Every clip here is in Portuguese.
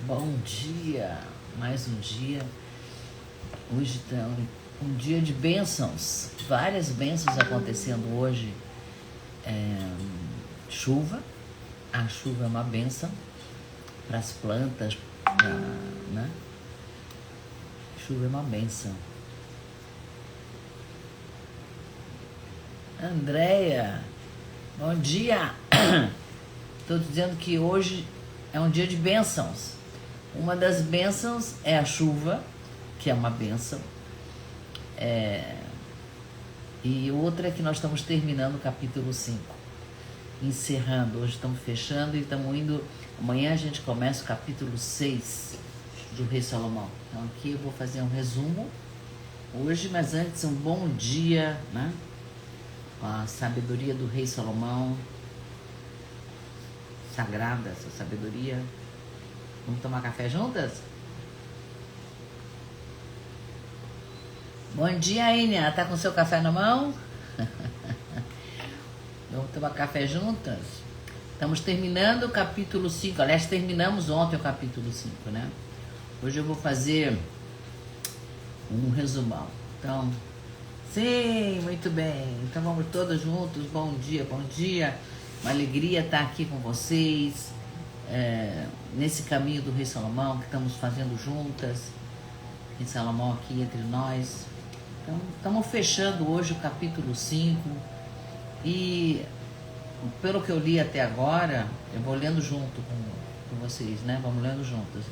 Bom dia, mais um dia. Hoje está um dia de bênçãos, várias bênçãos acontecendo hoje. Chuva, a chuva é uma bênção para as plantas, né? Chuva é uma bênção. Andréia, bom dia. Estou dizendo que hoje é um dia de bênçãos. Uma das bênçãos é a chuva, que é uma bênção. E outra é que nós estamos terminando o capítulo 5. Encerrando. Hoje estamos fechando e estamos indo... Amanhã a gente começa o capítulo 6 do Rei Salomão. Então aqui eu vou fazer um resumo hoje, mas antes um bom dia, né? Com a sabedoria do Rei Salomão. Sagrada essa sabedoria. Vamos tomar café juntas? Bom dia, Inia. Tá com seu café na mão? Vamos tomar café juntas? Estamos terminando o capítulo 5. Aliás, terminamos ontem o capítulo 5, né? Hoje eu vou fazer um resumão. Então, sim, muito bem. Então vamos todos juntos. Bom dia, bom dia. Uma alegria estar aqui com vocês. Nesse caminho do Rei Salomão que estamos fazendo juntas. Rei Salomão aqui entre nós. Então, estamos fechando hoje o capítulo 5 e pelo que eu li até agora, eu vou lendo junto com vocês, né? Vamos lendo juntas.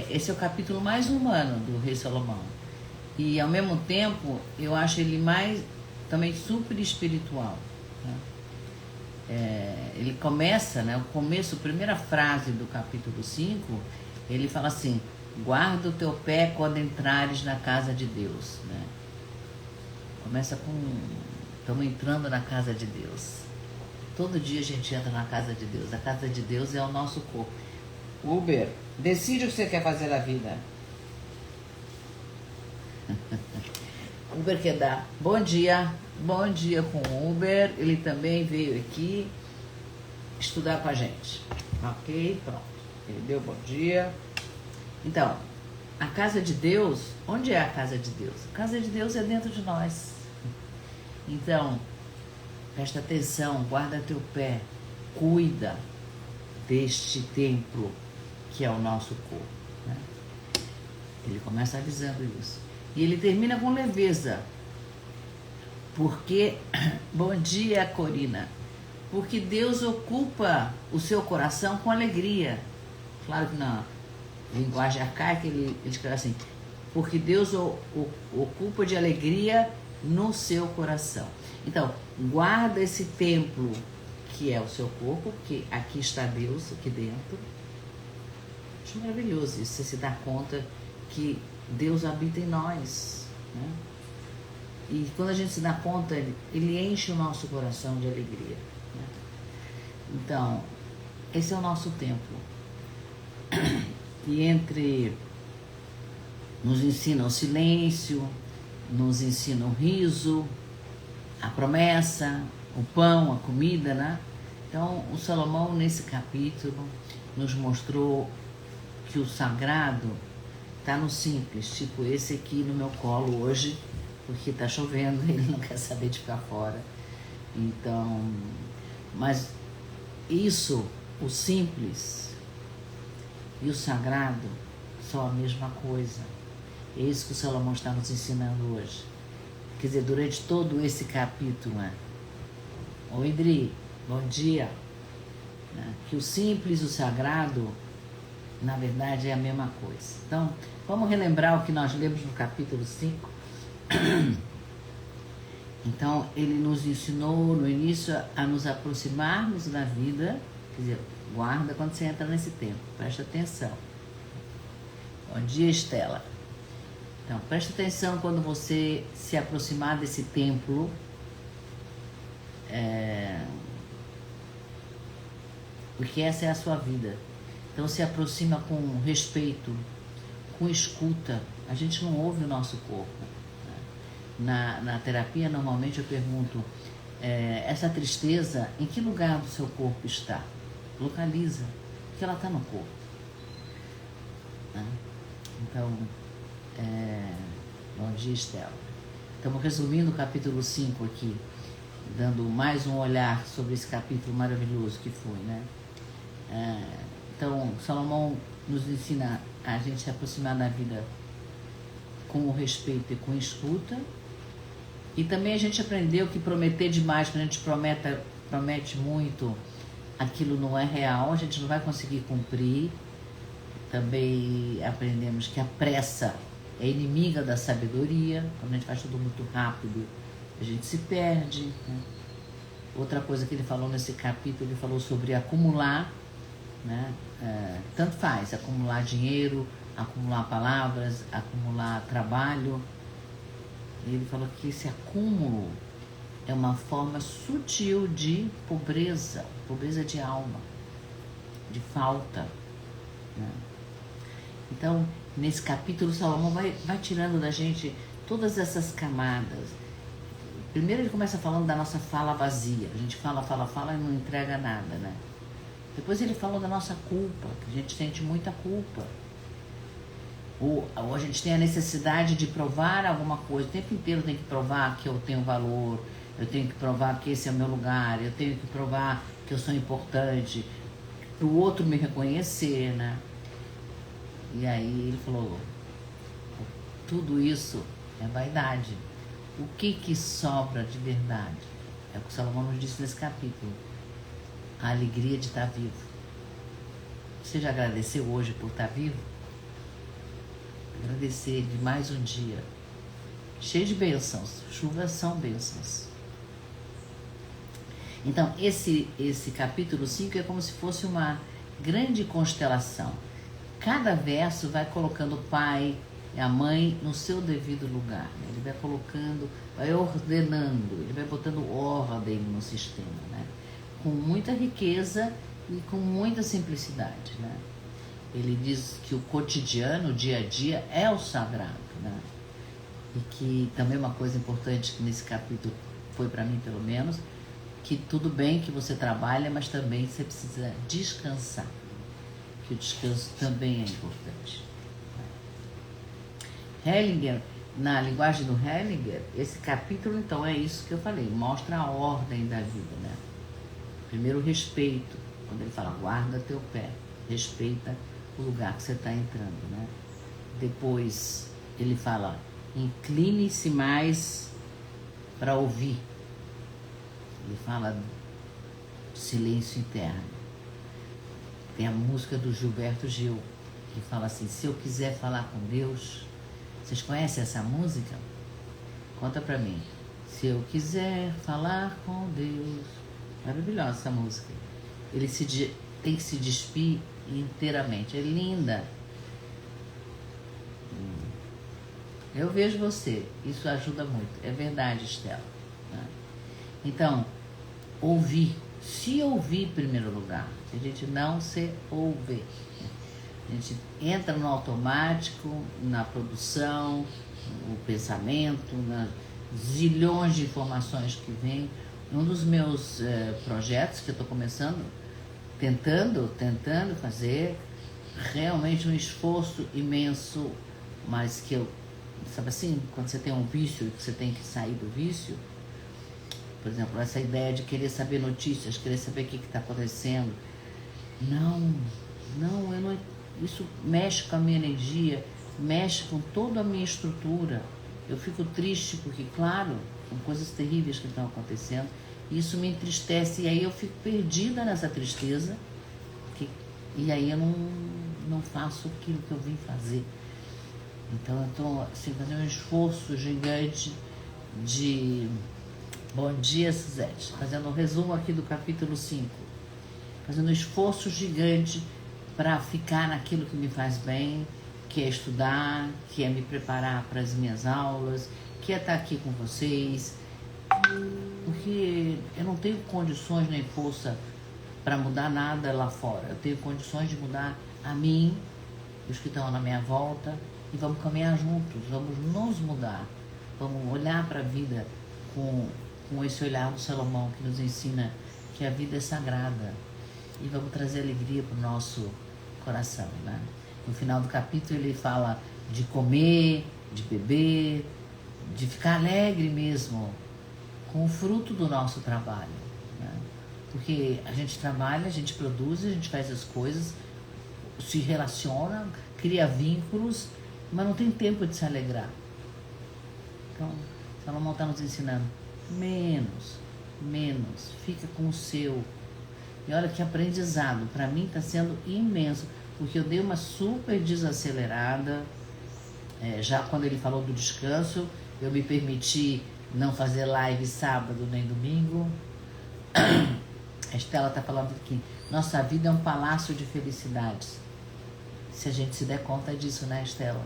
Esse é o capítulo mais humano do Rei Salomão e ao mesmo tempo eu acho ele mais também super espiritual, né? Ele começa, né? O começo, a primeira frase do capítulo 5, ele fala assim: guarda o teu pé quando entrares na casa de Deus, né? Começa com... Estamos entrando na casa de Deus. Todo dia a gente entra na casa de Deus. A casa de Deus é o nosso corpo. Uber, decide o que você quer fazer na vida. Uber quer dar bom dia com o Uber. Ele também veio aqui estudar com a gente. Ok, pronto. Ele deu bom dia. Então, a casa de Deus, onde é a casa de Deus? A casa de Deus é dentro de nós. Então, presta atenção, guarda teu pé, cuida deste templo que é o nosso corpo, né? Ele começa avisando isso. E ele termina com leveza. Porque, bom dia, Corina. Porque Deus ocupa o seu coração com alegria. Claro que na linguagem arcaica ele escreve assim: porque Deus ocupa de alegria no seu coração. Então, guarda esse templo que é o seu corpo, que aqui está Deus, aqui dentro. Acho maravilhoso isso, você se dá conta que Deus habita em nós, né? E quando a gente se dá conta, ele enche o nosso coração de alegria, né? Então, esse é o nosso templo. E nos ensina o silêncio, nos ensina o riso, a promessa, o pão, a comida, né? Então, o Salomão, nesse capítulo, nos mostrou que o sagrado está no simples, tipo esse aqui no meu colo hoje, porque está chovendo, ele não quer saber de ficar fora. Então, mas isso, o simples e o sagrado são a mesma coisa. É isso que o Salomão está nos ensinando hoje. Quer dizer, durante todo esse capítulo, né? Oi, Idri, bom dia. Que o simples e o sagrado, na verdade, é a mesma coisa. Então, vamos relembrar o que nós lemos no capítulo 5. Então, ele nos ensinou no início a nos aproximarmos da vida. Quer dizer, guarda quando você entra nesse tempo, presta atenção. Bom dia, Estela. Então, presta atenção quando você se aproximar desse templo. Porque essa é a sua vida. Então, se aproxima com respeito, com escuta. A gente não ouve o nosso corpo. Na terapia, normalmente eu pergunto: essa tristeza, em que lugar do seu corpo está? Localiza, porque ela está no corpo. né? Então, bom dia, Estela. Estamos resumindo o capítulo 5 aqui, dando mais um olhar sobre esse capítulo maravilhoso que foi, né? Então, Salomão nos ensina a gente se aproximar da vida com o respeito e com escuta. E também a gente aprendeu que prometer demais, quando a gente promete muito, aquilo não é real, a gente não vai conseguir cumprir. Também aprendemos que a pressa é inimiga da sabedoria. Quando a gente faz tudo muito rápido, a gente se perde, né? Outra coisa que ele falou nesse capítulo, ele falou sobre acumular, né? Tanto faz, acumular dinheiro, acumular palavras, acumular trabalho. Ele falou que esse acúmulo é uma forma sutil de pobreza de alma, de falta, né? Então, nesse capítulo, Salomão vai tirando da gente todas essas camadas. Primeiro ele começa falando da nossa fala vazia. A gente fala e não entrega nada, né? Depois ele falou da nossa culpa, que a gente sente muita culpa. Ou a gente tem a necessidade de provar alguma coisa. O tempo inteiro tem que provar que eu tenho valor, eu tenho que provar que esse é o meu lugar, eu tenho que provar que eu sou importante, para o outro me reconhecer, né? E aí ele falou, tudo isso é vaidade. O que sobra de verdade? É o que Salomão nos disse nesse capítulo. A alegria de estar vivo. Você já agradeceu hoje por estar vivo? Agradecer de mais um dia. Cheio de bênçãos. Chuvas são bênçãos. Então, esse capítulo 5 é como se fosse uma grande constelação. Cada verso vai colocando o pai e a mãe no seu devido lugar, né? Ele vai colocando, vai ordenando, ele vai botando ordem no sistema, né? Com muita riqueza e com muita simplicidade, né? Ele diz que o cotidiano, o dia a dia, é o sagrado, né? E que também uma coisa importante que nesse capítulo foi para mim, pelo menos, que tudo bem que você trabalha, mas também você precisa descansar. Que o descanso também é importante. Hellinger, na linguagem do Hellinger, esse capítulo, então, é isso que eu falei, mostra a ordem da vida, né? Primeiro, o respeito, quando ele fala, guarda teu pé, respeita o lugar que você está entrando, né? Depois, ele fala, incline-se mais para ouvir. Ele fala silêncio interno. Tem a música do Gilberto Gil, que fala assim, se eu quiser falar com Deus... Vocês conhecem essa música? Conta pra mim. Se eu quiser falar com Deus... Maravilhosa essa música. Ele tem que se despir inteiramente. É linda. Eu vejo você. Isso ajuda muito. É verdade, Estela. Então, ouvir. Se ouvir em primeiro lugar. Se a gente não se ouve. A gente entra no automático, na produção, no pensamento, nas zilhões de informações que vêm. Um dos meus projetos que eu estou começando, tentando fazer, realmente um esforço imenso, mas que eu, sabe assim, quando você tem um vício e que você tem que sair do vício, por exemplo, essa ideia de querer saber notícias, querer saber o que está acontecendo, isso mexe com a minha energia, mexe com toda a minha estrutura. Eu fico triste porque, claro, são coisas terríveis que estão acontecendo, e isso me entristece, e aí eu fico perdida nessa tristeza, e aí eu não faço aquilo que eu vim fazer. Então eu estou assim, fazendo um esforço gigante de... Bom dia, Suzete. Fazendo um resumo aqui do capítulo 5. Fazendo um esforço gigante para ficar naquilo que me faz bem, que é estudar, que é me preparar para as minhas aulas, que é estar aqui com vocês, porque eu não tenho condições nem força para mudar nada lá fora. Eu tenho condições de mudar a mim, os que estão na minha volta, e vamos caminhar juntos, vamos nos mudar, vamos olhar para a vida com esse olhar do Salomão, que nos ensina que a vida é sagrada, e vamos trazer alegria para o nosso coração, né? No final do capítulo ele fala de comer, de beber, de ficar alegre mesmo com o fruto do nosso trabalho, né? Porque a gente trabalha, a gente produz, a gente faz as coisas, se relaciona, cria vínculos, mas não tem tempo de se alegrar. Então, Salomão está nos ensinando, menos, fica com o seu. E olha que aprendizado, para mim está sendo imenso, porque eu dei uma super desacelerada, já quando ele falou do descanso, eu me permiti não fazer live sábado nem domingo. A Estela está falando aqui, nossa vida é um palácio de felicidades. Se a gente se der conta disso, né, Estela?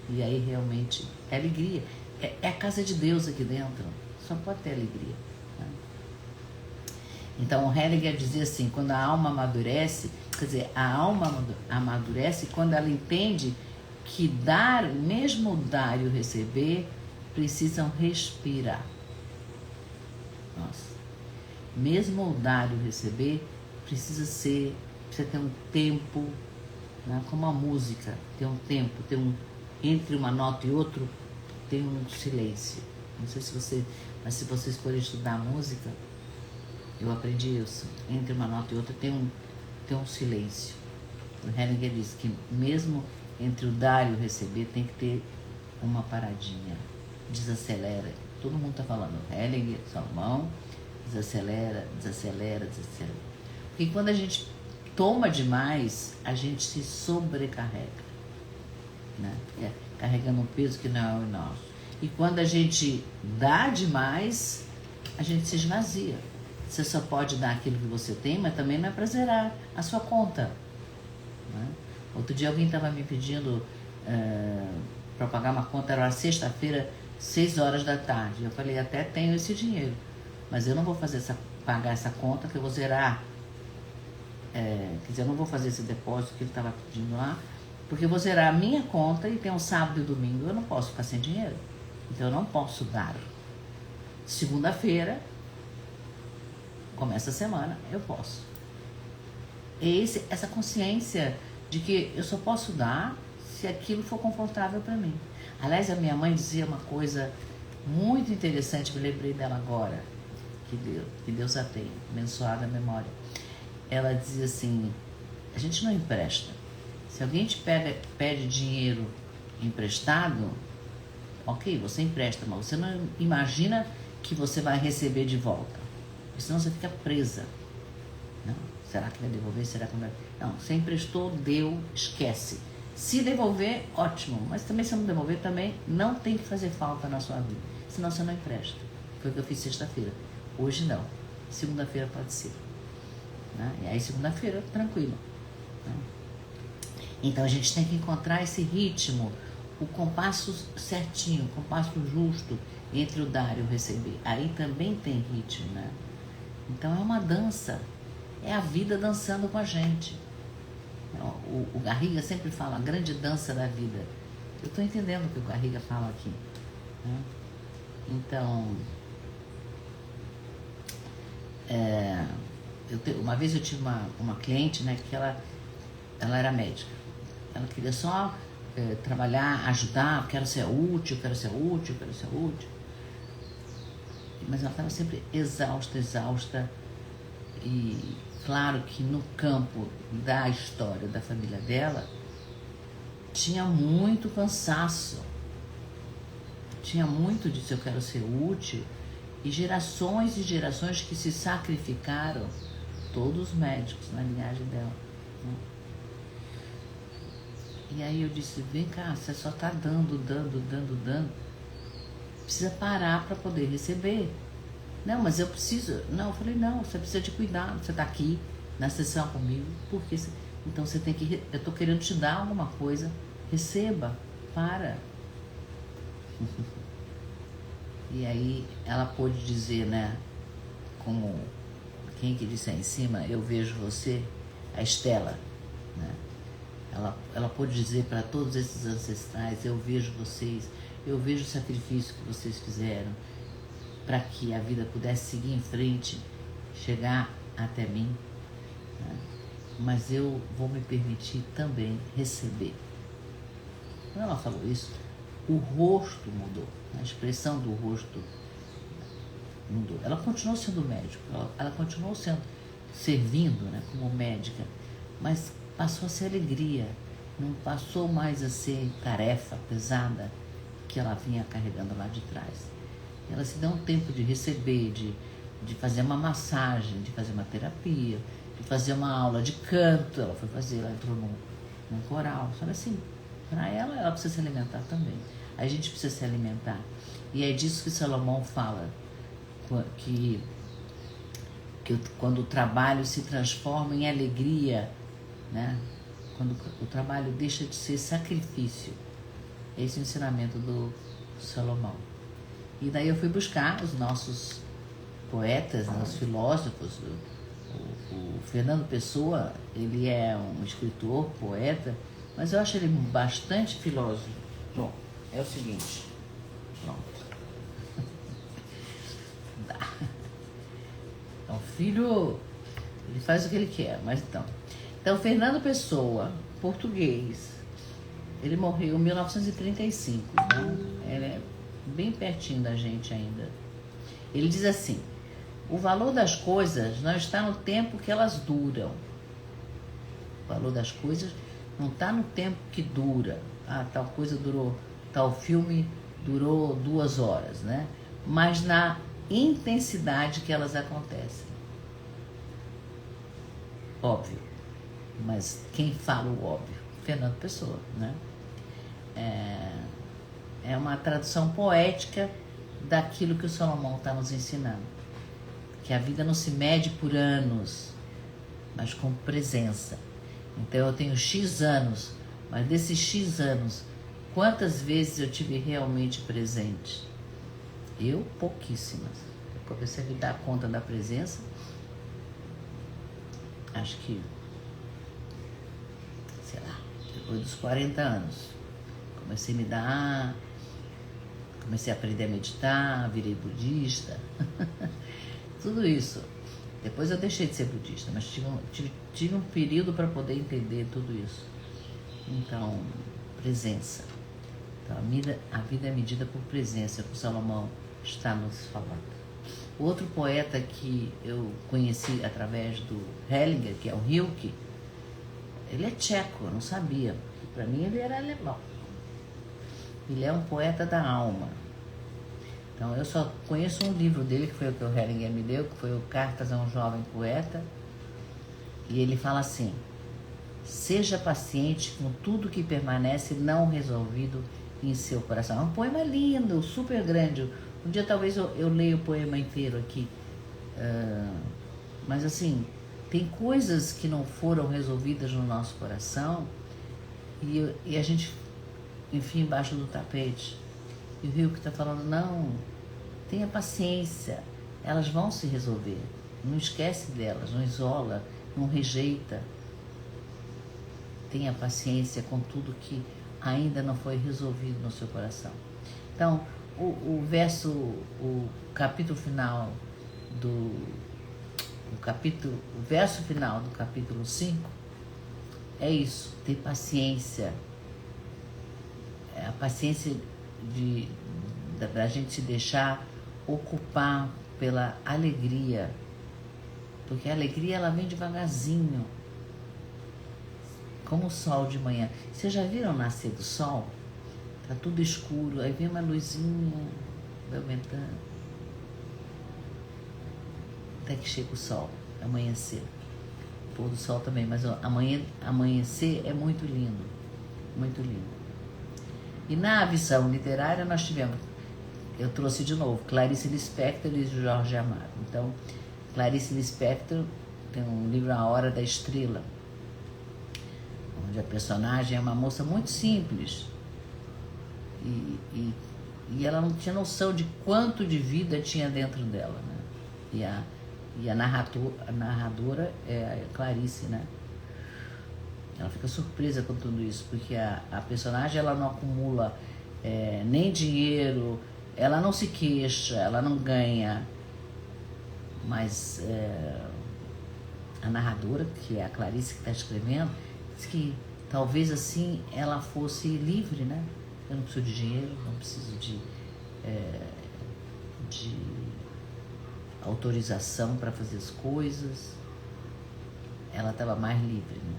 E aí realmente é alegria. É a casa de Deus aqui dentro. Só pode ter alegria, né? Então o Hellinger dizia assim, quando a alma amadurece, quer dizer, a alma amadurece quando ela entende que dar, mesmo dar e o receber, precisam respirar. Nossa. Mesmo o dar e o receber, precisa ter um tempo, né? Como a música, tem um tempo, entre uma nota e outra, tem um silêncio. Não sei se você, mas se vocês forem estudar música, eu aprendi isso. Entre uma nota e outra tem um silêncio. O Hellinger diz que mesmo entre o dar e o receber tem que ter uma paradinha. Desacelera. Todo mundo está falando. Hellinger, Salomão, desacelera. Porque quando a gente toma demais, a gente se sobrecarrega, né? Carregando um peso que não é o nosso. E quando a gente dá demais, a gente se esvazia. Você só pode dar aquilo que você tem, mas também não é para zerar a sua conta, né? Outro dia alguém estava me pedindo para pagar uma conta, era sexta-feira, 6 horas da tarde. Eu falei, até tenho esse dinheiro, mas eu não vou pagar essa conta que eu vou zerar. Quer dizer, eu não vou fazer esse depósito que ele estava pedindo lá, porque eu vou zerar a minha conta e tem um sábado e domingo, eu não posso ficar sem dinheiro. Então eu não posso dar. Segunda-feira, começa a semana, eu posso. Essa consciência de que eu só posso dar se aquilo for confortável para mim. Aliás, a minha mãe dizia uma coisa muito interessante, me lembrei dela agora, que Deus a tenha, abençoada a memória. Ela dizia assim, a gente não empresta. Se alguém te pede dinheiro emprestado, ok, você empresta, mas você não imagina que você vai receber de volta. Porque senão você fica presa. Não, será que vai devolver? Será que não vai? Não, você emprestou, deu, esquece. Se devolver, ótimo. Mas também se não devolver, também não tem que fazer falta na sua vida. Senão você não empresta. Foi o que eu fiz sexta-feira. Hoje não. Segunda-feira pode ser. Né? E aí segunda-feira, tranquilo. Né? Então a gente tem que encontrar esse ritmo, o compasso certinho, o compasso justo entre o dar e o receber. Aí também tem ritmo, né? Então é uma dança, é a vida dançando com a gente. O Garriga sempre fala, a grande dança da vida. Eu estou entendendo o que o Garriga fala aqui, né? Então, uma vez eu tive uma cliente, né, que ela era médica. Ela queria só trabalhar, ajudar, quero ser útil. Mas ela estava sempre exausta. E claro que no campo da história da família dela, tinha muito cansaço. Tinha muito disso, eu quero ser útil. E gerações e gerações que se sacrificaram, todos médicos na linhagem dela, né? E aí eu disse, vem cá, você só está dando. Precisa parar para poder receber. Não, mas eu preciso. Não, eu falei, não, você precisa de cuidado. Você está aqui na sessão comigo, porque então você tem que. Eu estou querendo te dar alguma coisa, receba, para. E aí ela pôde dizer, né, como quem que disse aí em cima, eu vejo você, a Estela, né? Ela pôde dizer para todos esses ancestrais, eu vejo vocês, eu vejo o sacrifício que vocês fizeram para que a vida pudesse seguir em frente, chegar até mim, né? mas eu vou me permitir também receber. Quando ela falou isso, o rosto mudou, a expressão do rosto mudou. Ela continuou sendo médica, ela continuou servindo, né, como médica, mas passou a ser alegria, não passou mais a ser tarefa pesada que ela vinha carregando lá de trás. Ela se deu um tempo de receber, de fazer uma massagem, de fazer uma terapia, de fazer uma aula de canto. Ela foi fazer, ela entrou num coral. Sabe assim, para ela precisa se alimentar também. A gente precisa se alimentar. E é disso que Salomão fala, que quando o trabalho se transforma em alegria, né? Quando o trabalho deixa de ser sacrifício. Esse é o ensinamento do Salomão. E daí eu fui buscar os nossos poetas, né, os filósofos. O Fernando Pessoa, ele é um escritor, poeta, mas eu acho ele bastante filósofo. Bom, é o seguinte. Pronto. Dá. Então, o filho, ele faz o que ele quer, mas Então, Fernando Pessoa, português, ele morreu em 1935, né? Ele é bem pertinho da gente ainda. Ele diz assim: o valor das coisas não está no tempo que elas duram. O valor das coisas não está no tempo que dura. Tal coisa durou, tal filme durou 2 horas, né? Mas na intensidade que elas acontecem. Óbvio. Mas quem fala o óbvio? Fernando Pessoa, né? É uma tradução poética daquilo que o Salomão está nos ensinando. Que a vida não se mede por anos, mas com presença. Então eu tenho X anos, mas desses X anos, quantas vezes eu tive realmente presente? Eu, pouquíssimas. Eu comecei a me dar conta da presença, acho que, sei lá, depois dos 40 anos. Comecei a me dar, comecei a aprender a meditar, virei budista, tudo isso. Depois eu deixei de ser budista, mas tive um período para poder entender tudo isso. Então, presença. Então, a vida é medida por presença, que o Salomão está nos falando. Outro poeta que eu conheci através do Hellinger, que é o Rilke, ele é tcheco, eu não sabia. Para mim ele era alemão. Ele é um poeta da alma. Então eu só conheço um livro dele, que foi o que o Hellinger me deu, que foi o Cartas a um Jovem Poeta. E ele fala assim: seja paciente com tudo que permanece não resolvido em seu coração. É um poema lindo, super grande. Um dia talvez eu leia o poema inteiro aqui. Mas assim, tem coisas que não foram resolvidas no nosso coração e a gente enfim embaixo do tapete. E o Rio que está falando: não, tenha paciência, elas vão se resolver. Não esquece delas, não isola, não rejeita. Tenha paciência com tudo que ainda não foi resolvido no seu coração. Então, o capítulo final o verso final do capítulo 5 é isso: ter paciência. É a paciência da gente se deixar ocupar pela alegria, porque a alegria ela vem devagarzinho, como o sol de manhã. Vocês já viram nascer do sol? Tá tudo escuro, aí vem uma luzinha, vai aumentando, até que chega o sol, amanhecer. O pôr do sol também, mas amanhecer é muito lindo, muito lindo. E na visão literária nós tivemos, eu trouxe de novo, Clarice Lispector e Jorge Amado. Então, Clarice Lispector tem um livro A Hora da Estrela, onde a personagem é uma moça muito simples e ela não tinha noção de quanto de vida tinha dentro dela, né? E a narradora é a Clarice, né? Ela fica surpresa com tudo isso, porque a personagem ela não acumula nem dinheiro, ela não se queixa, ela não ganha, mas a narradora, que é a Clarice que está escrevendo, diz que talvez assim ela fosse livre, né? Eu não preciso de dinheiro, não preciso de autorização para fazer as coisas. Ela estava mais livre, né?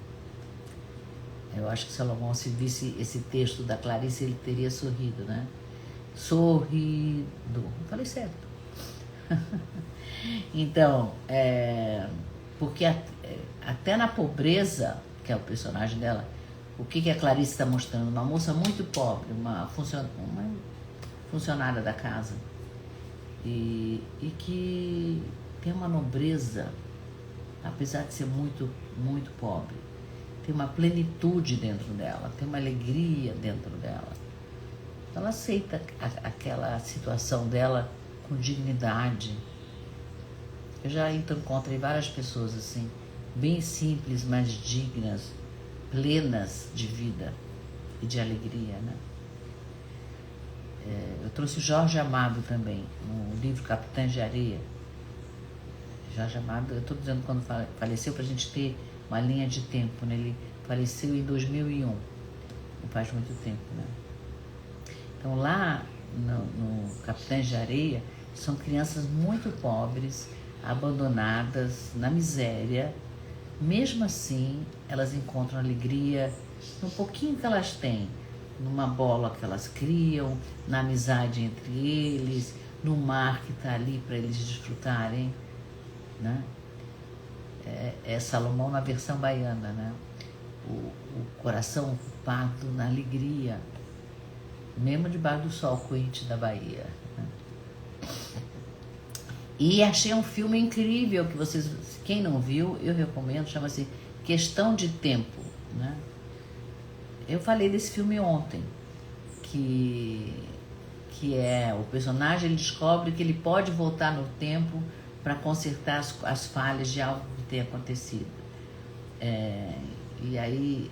Eu acho que Salomão, se visse esse texto da Clarice, ele teria sorrido, né? Sorrido. Falei certo. Então, porque até na pobreza, que é o personagem dela, o que a Clarice está mostrando? Uma moça muito pobre, uma funcionária da casa, e que tem uma nobreza, apesar de ser muito, muito pobre. Tem uma plenitude dentro dela, tem uma alegria dentro dela. Ela aceita aquela situação dela com dignidade. Eu já encontrei várias pessoas assim, bem simples, mas dignas, plenas de vida e de alegria, né? Eu trouxe Jorge Amado também, no livro Capitães de Areia. Jorge Amado, eu estou dizendo quando faleceu para a gente ter uma linha de tempo, né? Ele faleceu em 2001, não faz muito tempo, né? Então lá no Capitães de Areia são crianças muito pobres, abandonadas, na miséria. Mesmo assim, elas encontram alegria no pouquinho que elas têm, numa bola que elas criam, na amizade entre eles, no mar que está ali para eles desfrutarem, né? É Salomão na versão baiana, né? O coração ocupado na alegria, mesmo debaixo do sol quente da Bahia, né? E achei um filme incrível que vocês, quem não viu, eu recomendo, chama-se Questão de Tempo, né? Eu falei desse filme ontem, que é o personagem, ele descobre que ele pode voltar no tempo para consertar as falhas de algo que tem acontecido. E aí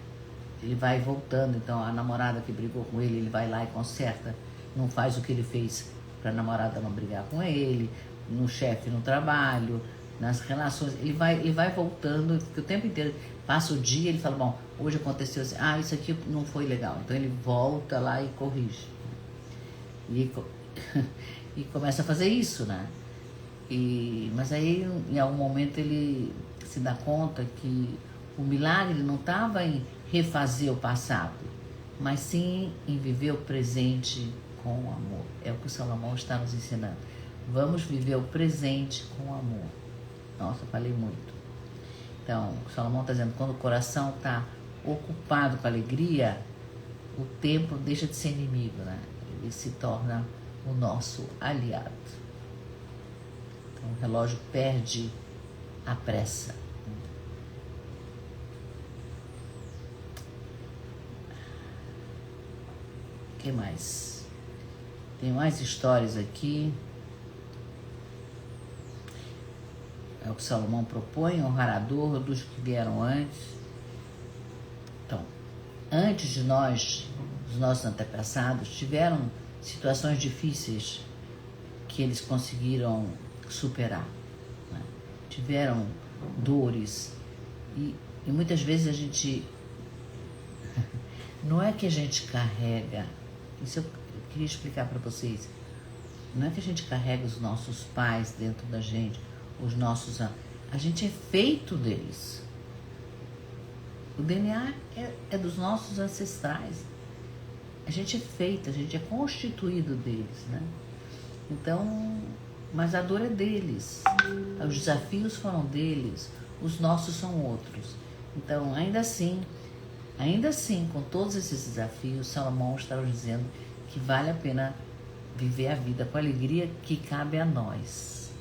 ele vai voltando, então a namorada que brigou com ele, ele vai lá e conserta, não faz o que ele fez para a namorada não brigar com ele, no chefe no trabalho, nas relações, ele vai voltando, porque o tempo inteiro passa o dia, ele fala, bom, hoje aconteceu assim, isso aqui não foi legal, então ele volta lá e corrige, e começa a fazer isso, né? Mas aí em algum momento ele se dá conta que o milagre não estava em refazer o passado, mas sim em viver o presente com amor. É o que o Salomão está nos ensinando. Vamos viver o presente com amor. Nossa, eu falei muito. Então, o Salomão está dizendo, quando o coração está ocupado com alegria, o tempo deixa de ser inimigo, né? Ele se torna o nosso aliado. Então, o relógio perde a pressa. O que mais? Tem mais histórias aqui. É o que Salomão propõe, honrar a dor dos que vieram antes. Então, antes de nós, os nossos antepassados, tiveram situações difíceis que eles conseguiram superar, né? Tiveram dores e muitas vezes a gente não é que a gente carrega, isso eu queria explicar para vocês, não é que a gente carrega os nossos pais dentro da gente, a gente é feito deles. O DNA é dos nossos ancestrais. A gente é feito, a gente é constituído deles, né? Então, mas a dor é deles. Os desafios foram deles, os nossos são outros. Então, ainda assim, com todos esses desafios, Salomão está nos dizendo que vale a pena viver a vida com a alegria que cabe a nós,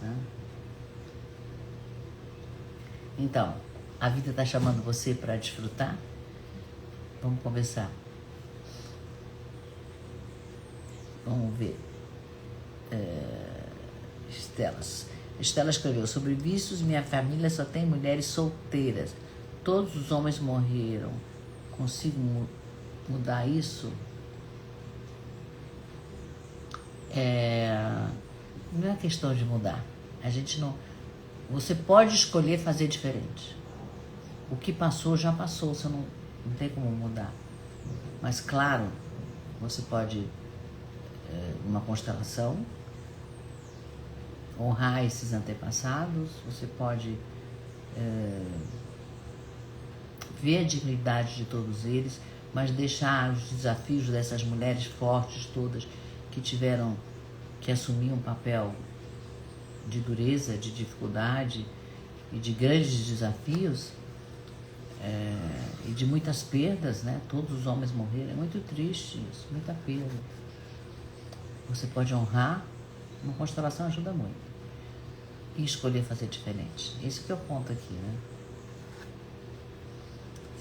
né? Então, a vida está chamando você para desfrutar? Vamos conversar. Vamos ver. Estela escreveu, sobre vícios, minha família só tem mulheres solteiras. Todos os homens morreram. Consigo mudar isso? Não é questão de mudar. A gente não... Você pode escolher fazer diferente. O que passou, já passou, você não tem como mudar. Mas, claro, você pode, numa constelação, honrar esses antepassados, você pode ver a dignidade de todos eles, mas deixar os desafios dessas mulheres fortes todas que tiveram que assumir um papel de dureza, de dificuldade e de grandes desafios e de muitas perdas, né? Todos os homens morreram, é muito triste isso, muita perda. Você pode honrar, uma constelação ajuda muito, e escolher fazer diferente. Esse que é o ponto aqui, né?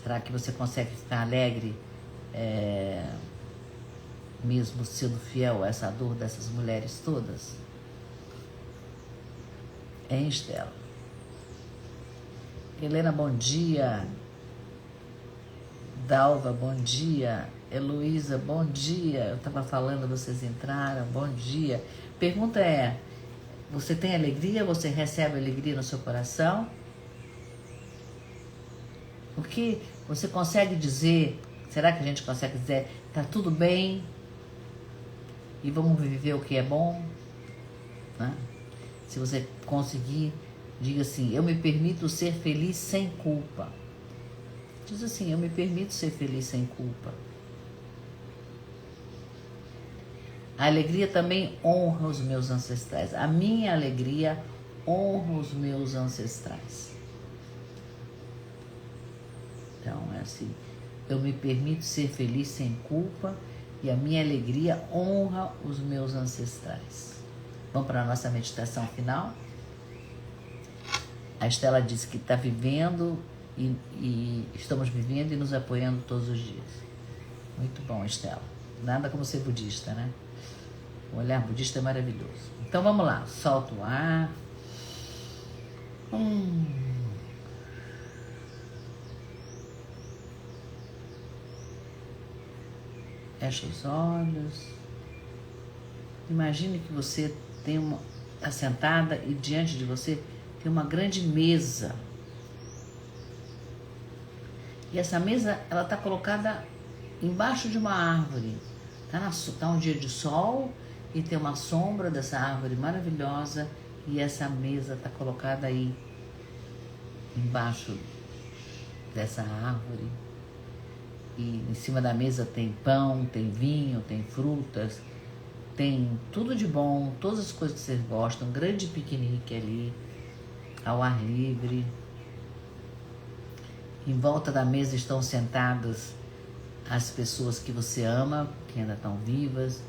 Será que você consegue ficar alegre mesmo sendo fiel a essa dor dessas mulheres todas? Hein, Estela? Helena, bom dia. Dalva, bom dia. Heloísa, bom dia. Eu estava falando, vocês entraram, bom dia. Pergunta é, você tem alegria? Você recebe alegria no seu coração? O que você consegue dizer? Será que a gente consegue dizer, tá tudo bem e vamos viver o que é bom? Né? Se você conseguir, diga assim, eu me permito ser feliz sem culpa. Diz assim, eu me permito ser feliz sem culpa. A alegria também honra os meus ancestrais. A minha alegria honra os meus ancestrais. Então, é assim, eu me permito ser feliz sem culpa e a minha alegria honra os meus ancestrais. Vamos para a nossa meditação final? A Estela disse que está vivendo e estamos vivendo e nos apoiando todos os dias. Muito bom, Estela. Nada como ser budista, né? O olhar budista é maravilhoso. Então vamos lá, solta o ar. Fecha os olhos. Imagine que você tem está sentada e diante de você tem uma grande mesa. E essa mesa, ela está colocada embaixo de uma árvore. Tá um dia de sol e tem uma sombra dessa árvore maravilhosa e essa mesa está colocada aí embaixo dessa árvore. E em cima da mesa tem pão, tem vinho, tem frutas, tem tudo de bom, todas as coisas que vocês gostam, um grande piquenique ali, ao ar livre. Em volta da mesa estão sentadas as pessoas que você ama, que ainda estão vivas,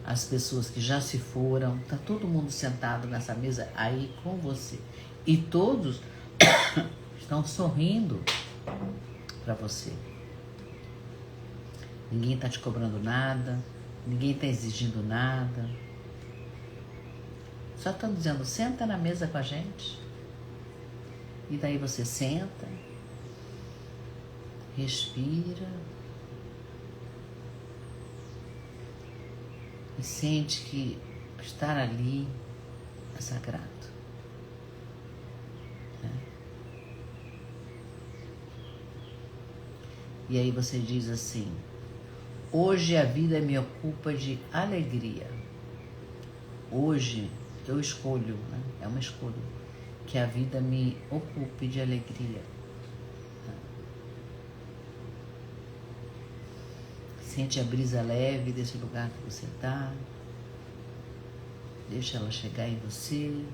as pessoas que já se foram, está todo mundo sentado nessa mesa aí com você. E todos estão sorrindo para você. Ninguém está te cobrando nada, ninguém está exigindo nada. Só estão dizendo, senta na mesa com a gente. E daí você senta, respira e sente que estar ali é sagrado. Né? E aí você diz assim, hoje a vida me ocupa de alegria. Hoje eu escolho, né? É uma escolha, que a vida me ocupe de alegria. Sente a brisa leve desse lugar que você está. Deixa ela chegar em você,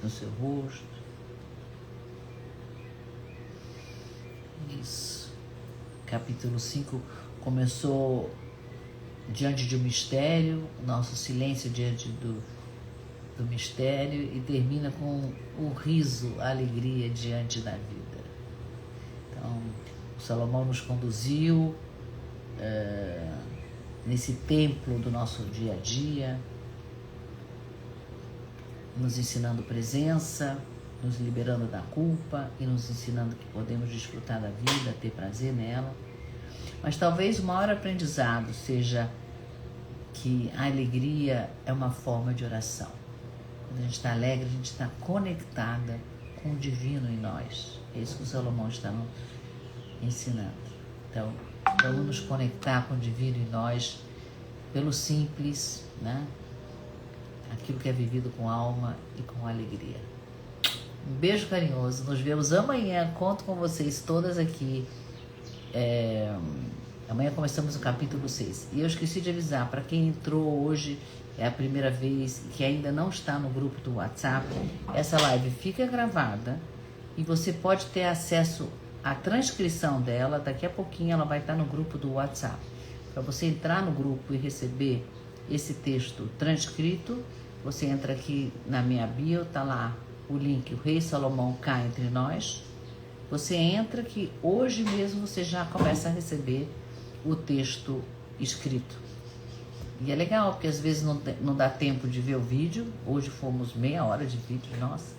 no seu rosto. Isso. Capítulo 5 começou diante de um mistério, nosso silêncio diante do mistério, e termina com o riso, a alegria diante da vida. Então, o Salomão nos conduziu nesse templo do nosso dia a dia, nos ensinando presença, nos liberando da culpa e nos ensinando que podemos desfrutar da vida, ter prazer nela. Mas talvez o maior aprendizado seja que a alegria é uma forma de oração. Quando a gente está alegre, a gente está conectada com o divino em nós. É isso que o Salomão está nos ensinando. Então, vamos nos conectar com o divino em nós pelo simples, né? Aquilo que é vivido com alma e com alegria. Um beijo carinhoso. Nos vemos amanhã. Conto com vocês todas aqui. Amanhã começamos o capítulo 6. E eu esqueci de avisar, para quem entrou hoje, é a primeira vez, que ainda não está no grupo do WhatsApp, essa live fica gravada e você pode ter acesso à transcrição dela. Daqui a pouquinho ela vai estar no grupo do WhatsApp. Para você entrar no grupo e receber esse texto transcrito, você entra aqui na minha bio, tá lá o link, o Rei Salomão cá entre nós. Você entra que hoje mesmo você já começa a receber o texto escrito. E é legal, porque às vezes não dá tempo de ver o vídeo. Hoje fomos meia hora de vídeo, nossa.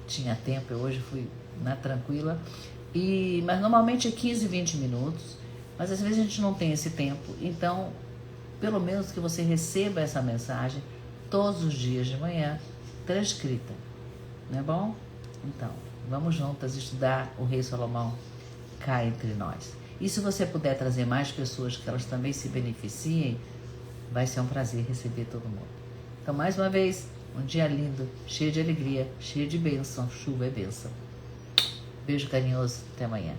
Tinha tempo, eu hoje fui na tranquila. Mas normalmente é 15, 20 minutos. Mas às vezes a gente não tem esse tempo. Então, pelo menos que você receba essa mensagem todos os dias de manhã, transcrita. Não é bom? Então, vamos juntas estudar o Rei Salomão cá entre nós. E se você puder trazer mais pessoas que elas também se beneficiem, vai ser um prazer receber todo mundo. Então, mais uma vez, um dia lindo, cheio de alegria, cheio de bênção. Chuva é bênção. Beijo carinhoso, até amanhã.